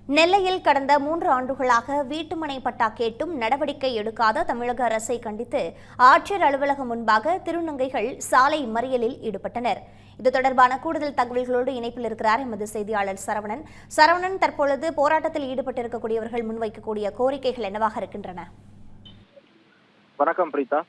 நெல்லையில் கடந்த 3 ஆண்டுகளாக வீட்டுமனை பட்டா கேட்டும் நடவடிக்கை எடுக்காத தமிழக அரசை கண்டித்து ஆட்சியர் அலுவலகம் முன்பாக திருநங்கைகள் சாலை மறியலில் ஈடுபட்டனர். இது தொடர்பான கூடுதல் தகவல்களோடு இணைப்பில் இருக்கிறார் எமது செய்தியாளர் சரவணன். சரவணன், தற்பொழுது போராட்டத்தில் ஈடுபட்டிருக்கக்கூடியவர்கள் முன்வைக்கக்கூடிய கோரிக்கைகள் என்னவாக இருக்கின்றன? வணக்கம் பிரீதா.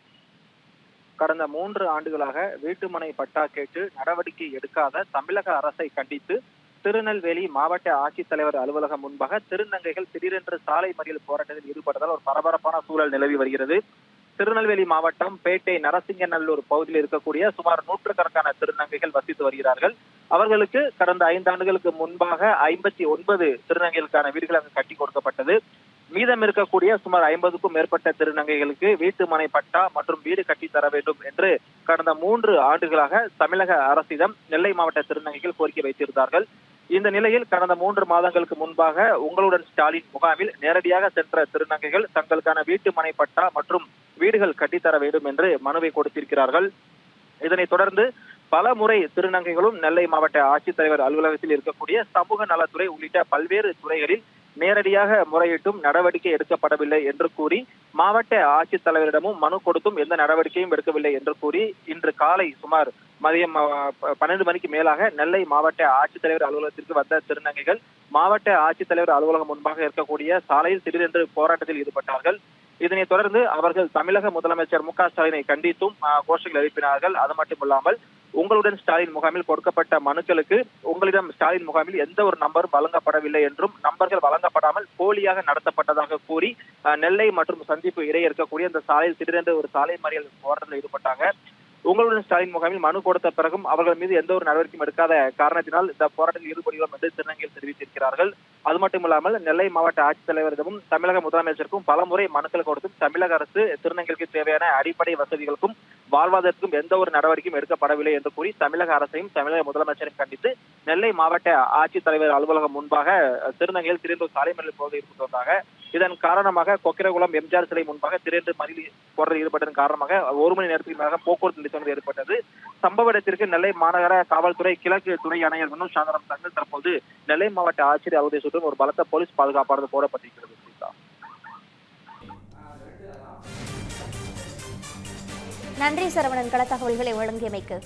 கடந்த 3 ஆண்டுகளாக வீட்டுமனை பட்டா கேட்டு நடவடிக்கை எடுக்காத தமிழக அரசை கண்டித்து திருநெல்வேலி மாவட்ட ஆட்சித்தலைவர் அலுவலகம் முன்பாக திருநங்கைகள் திடீரென்று சாலை மறியல் போராட்டத்தில் ஈடுபட்டதால் ஒரு பரபரப்பான சூழல் நிலவி வருகிறது. திருநெல்வேலி மாவட்டம் பேட்டை நரசிங்கநல்லூர் பகுதியில் இருக்கக்கூடிய சுமார் 100கணக்கான திருநங்கைகள் வசித்து வருகிறார்கள். அவர்களுக்கு கடந்த 5 ஆண்டுகளுக்கு முன்பாக 59 திருநங்கைகளுக்கான வீடுகள் அங்கு கட்டி கொடுக்கப்பட்டது. மீதம் இருக்கக்கூடிய சுமார் 50க்கும் மேற்பட்ட திருநங்கைகளுக்கு வீட்டு மனை பட்டா மற்றும் வீடு கட்டி தர வேண்டும் என்று கடந்த 3 ஆண்டுகளாக தமிழக அரசிடம் நெல்லை மாவட்ட திருநங்கைகள் கோரிக்கை வைத்திருந்தார்கள். இந்த நிலையில் கடந்த 3 மாதங்களுக்கு முன்பாக உங்களுடன் ஸ்டாலின் முகாமில் நேரடியாக சென்ற திருநங்கைகள் தங்களுக்கான வீட்டு மனை பட்டா மற்றும் வீடுகள் கட்டித்தர வேண்டும் என்று மனுவை கொடுத்திருக்கிறார்கள். இதனைத் தொடர்ந்து பல முறை திருநங்கைகளும் நெல்லை மாவட்ட ஆட்சித்தலைவர் அலுவலகத்தில் இருக்கக்கூடிய சமூக நலத்துறை உள்ளிட்ட பல்வேறு துறைகளில் நேரடியாக முறையிட்டும் நடவடிக்கை எடுக்கப்படவில்லை என்று கூறி மாவட்ட ஆட்சித்தலைவரிடமும் மனு கொடுத்தும் எந்த நடவடிக்கையும் எடுக்கவில்லை என்று கூறி இன்று காலை சுமார் மதியம் 12 மணிக்கு மேலாக நெல்லை மாவட்ட ஆட்சித்தலைவர் அலுவலகத்திற்கு வந்த திருநங்கைகள் மாவட்ட ஆட்சித்தலைவர் அலுவலகம் முன்பாக இருக்கக்கூடிய சாலையில் திடீரென்று போராட்டத்தில் ஈடுபட்டார்கள். இதனைத் தொடர்ந்து அவர்கள் தமிழக முதலமைச்சர் மு.க. ஸ்டாலினை கண்டித்தும் கோஷங்கள் எழுப்பினார்கள். அது மட்டுமில்லாமல் உங்களுடன் ஸ்டாலின் முகாமில் கொடுக்கப்பட்ட மனுக்களுக்கு உங்களிடம் ஸ்டாலின் முகாமில் எந்த ஒரு நம்பரும் வழங்கப்படவில்லை என்றும் நம்பர்கள் வழங்கப்படாமல் போலியாக நடத்தப்பட்டதாக கூறி நெல்லை மற்றும் சந்திப்பு இடையே இருக்கக்கூடிய இந்த சாலையில் திடீரென்று ஒரு சாலை மறியல் போராட்டத்தில் ஈடுபட்டாங்க. உங்களுடன் ஸ்டாலின் முகாமில் மனு கொடுத்த பிறகும் அவர்கள் மீது எந்த ஒரு நடவடிக்கையும் எடுக்காத காரணத்தினால் இந்த போராட்டத்தில் ஈடுபடுகிறோம் என்று திருநங்கைகள் தெரிவித்திருக்கிறார்கள். அது மட்டுமில்லாமல் நெல்லை மாவட்ட ஆட்சித்தலைவரிடமும் தமிழக முதலமைச்சருக்கும் பல முறை மனுக்கள் கொடுத்தும் தமிழக அரசு திருநங்கைகளுக்கு தேவையான அடிப்படை வசதிகளுக்கும் வாழ்வாதாரத்துக்கும் எந்த ஒரு நடவடிக்கையும் எடுக்கப்படவில்லை என்று கூறி தமிழக அரசையும் தமிழக முதலமைச்சரையும் கண்டித்து நெல்லை மாவட்ட ஆட்சித்தலைவர் அலுவலகம் முன்பாக திருநங்கைகள் திடீரென்று சாலை மறியல் போக ஈடுபட்டு வந்தாங்க. இதன் காரணமாக கொக்கிரகுளம் எம்ஜிஆர் சிலை முன்பாக திடீரென்று மறியல் போராட்டத்தில் ஈடுபட்டதன் காரணமாக 1 மணி நேரத்துக்கு மேலாக போக்குவரத்து நெரிசல் ஏற்பட்டது. சம்பவ இடத்திற்கு நெல்லை மாநகர காவல்துறை கிழக்கு துணை ஆணையர் மனோஜ் சாந்தரம் தங்கள் தற்போது நெல்லை மாவட்ட ஆட்சியர் அலுவலகத்தை சுற்றும் ஒரு பலத்த போலீஸ் பாதுகாப்பானது போடப்பட்டிருக்கிறது. நன்றி சரவணன், கள தகவல்களை வழங்கியமைக்கு.